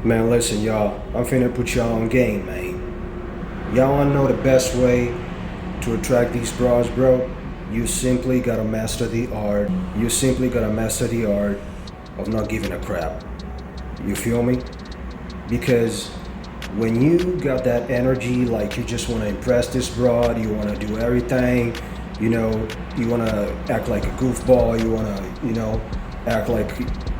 Man, listen, y'all. I'm finna put y'all on game, man. Y'all wanna know the best way to attract these bras, bro? You simply gotta master the art. You simply gotta master the art of not giving a crap. You feel me? Because when you got that energy, like you just wanna impress this broad, you wanna do everything, you wanna act like a goofball, you wanna, act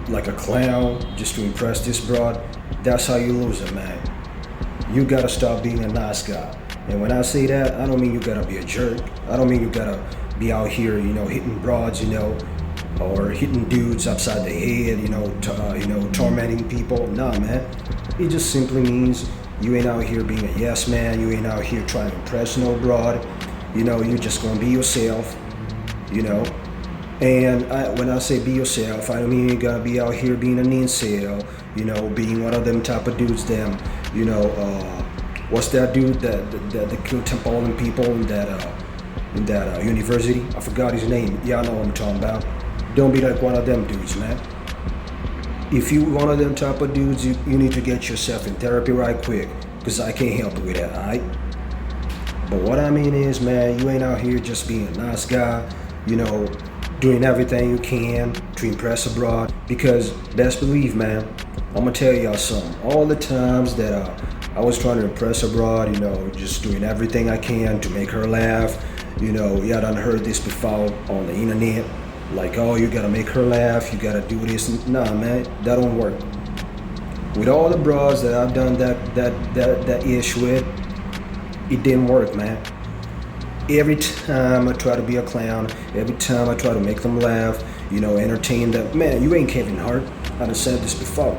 like a clown just to impress this broad. That's how you lose it, man. You gotta stop being a nice guy. And when I say that, I don't mean you gotta be a jerk. I don't mean you gotta be out here, hitting broads, or hitting dudes upside the head, tormenting people. Nah, man. It just simply means you ain't out here being a yes man. You ain't out here trying to impress no broad. You just gonna be yourself. You know. And when I say be yourself, I don't mean you gotta be out here being an incel, being one of them type of dudes. What's that dude that killed Temple and people in that university? I forgot his name. Y'all know what I'm talking about. Don't be like one of them dudes, man. If you one of them type of dudes, you need to get yourself in therapy right quick, because I can't help you with that, alright? But what I mean is, man, you ain't out here just being a nice guy, doing everything you can to impress abroad. Because best believe, man, I'm gonna tell y'all something. All the times that I was trying to impress abroad, just doing everything I can to make her laugh. Y'all done heard this before on the internet. Like, oh, you gotta make her laugh, you gotta do this. Nah, man, that don't work. With all the bras that I've done that ish with, it didn't work, man. Every time I try to be a clown, every time I try to make them laugh, entertain them, man, you ain't Kevin Hart. I done said this before.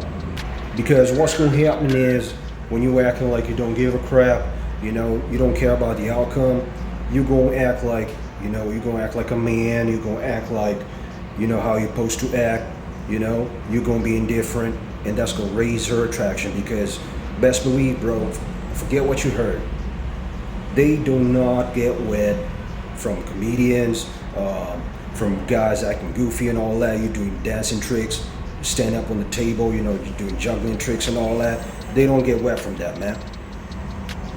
Because what's gonna happen is, when you acting like you don't give a crap, you don't care about the outcome, you gonna act like, you're gonna act like a man, you're gonna act like, how you're supposed to act, you're gonna be indifferent, and that's gonna raise her attraction. Because best believe, bro, forget what you heard. They do not get wet from comedians, from guys acting goofy and all that. You're doing dancing tricks, stand up on the table, you're doing juggling tricks and all that. They don't get wet from that, man.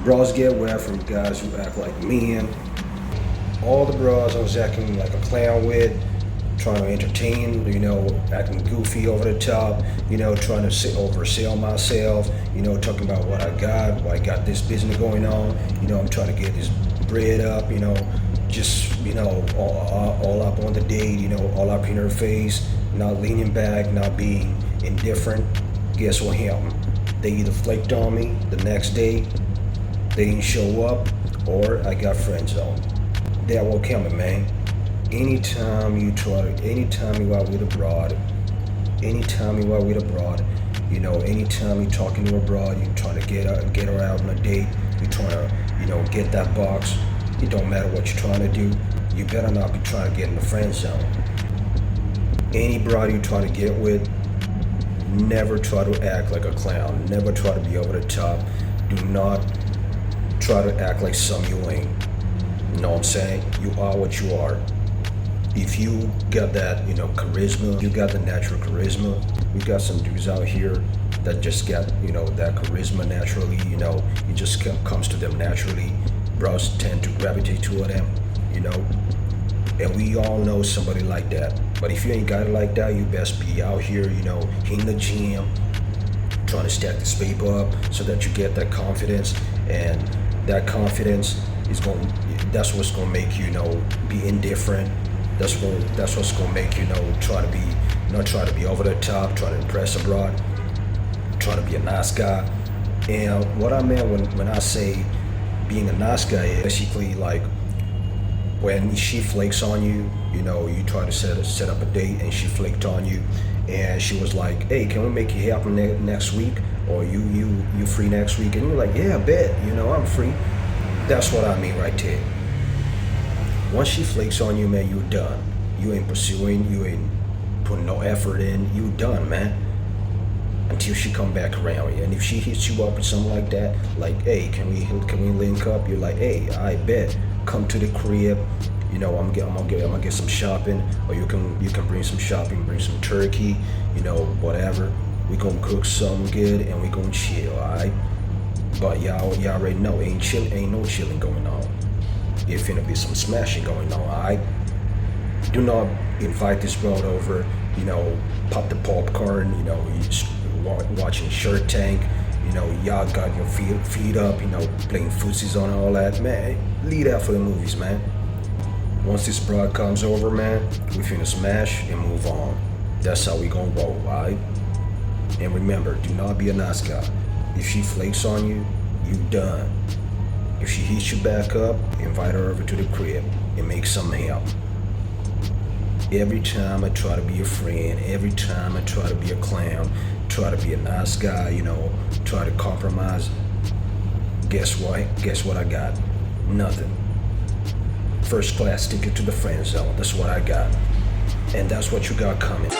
Bras get wet from guys who act like men. All the bras I was acting like a clown with, trying to entertain, acting goofy over the top, trying to oversell myself, talking about what I got this business going on, I'm trying to get this bread up, just, all up on the date, all up in her face, not leaning back, not being indifferent. Guess what happened? They either flaked on me the next day, they didn't show up, or I got friend zoned. That will coming, man. Anytime you out with a broad, anytime you talking to a broad, you trying to get her out on a date, you trying to, get that box, it don't matter what you're trying to do, you better not be trying to get in the friend zone. Any broad you trying to get with, never try to act like a clown, never try to be over the top, do not try to act like some you ain't. You know what I'm saying? You are what you are. If you got that, charisma, you got the natural charisma. We got some dudes out here that just got, that charisma naturally, it just comes to them naturally. Bros tend to gravitate toward them, and we all know somebody like that. But if you ain't got it like that, you best be out here, in the gym, trying to stack this paper up so that you get that confidence. And that confidence that's what's gonna make you, be indifferent. That's what's gonna make you, try to be over the top, try to impress abroad, try to be a nice guy. And what I meant when I say being a nice guy is basically like when she flakes on you, you try to set up a date and she flaked on you, and she was like, hey, can we make it happen next week? Or you free next week? And you're like, yeah, I bet, I'm free. That's what I mean right there. Once she flakes on you, man, you done. You ain't pursuing, you ain't putting no effort in, you done, man. Until she come back around. And if she hits you up with something like that, like, hey, can we link up? You're like, hey, I bet. Come to the crib. I'm gonna get some shopping, or you can bring some shopping, bring some turkey, whatever. We gonna cook something good and we gonna chill, alright? But y'all already know, ain't no chilling going on. It finna be some smashing going on, alright? Do not invite this broad over, pop the popcorn, watching Shark Tank, y'all got your feet up, playing footsies on all that, man. Leave that for the movies, man. Once this broad comes over, man, we finna smash and move on. That's how we gonna roll, alright? And remember, do not be a nice guy. If she flakes on you, you done. If she hits you back up, invite her over to the crib and make something happen. Every time I try to be a friend, every time I try to be a clown, try to be a nice guy, try to compromise, guess what? Guess what I got? Nothing. First class ticket to the friend zone. That's what I got. And that's what you got coming.